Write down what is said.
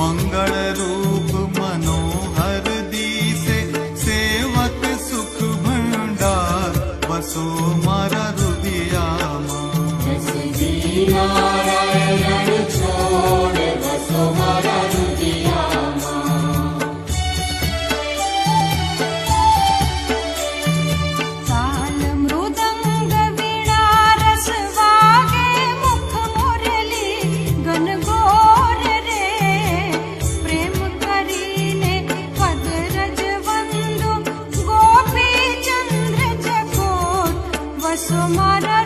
मंगल रूप मनोहर दिसे सेवक सुख भंडार बसो मारा हृदयामा। नारायण छोड़ बसो मारा हृदयामा। ताल मृदंग वीणा रस वागे मुख मुरली गन गोर रे प्रेम करीने पद रज वंदु गोपी चंद्र जगोर बसो मारा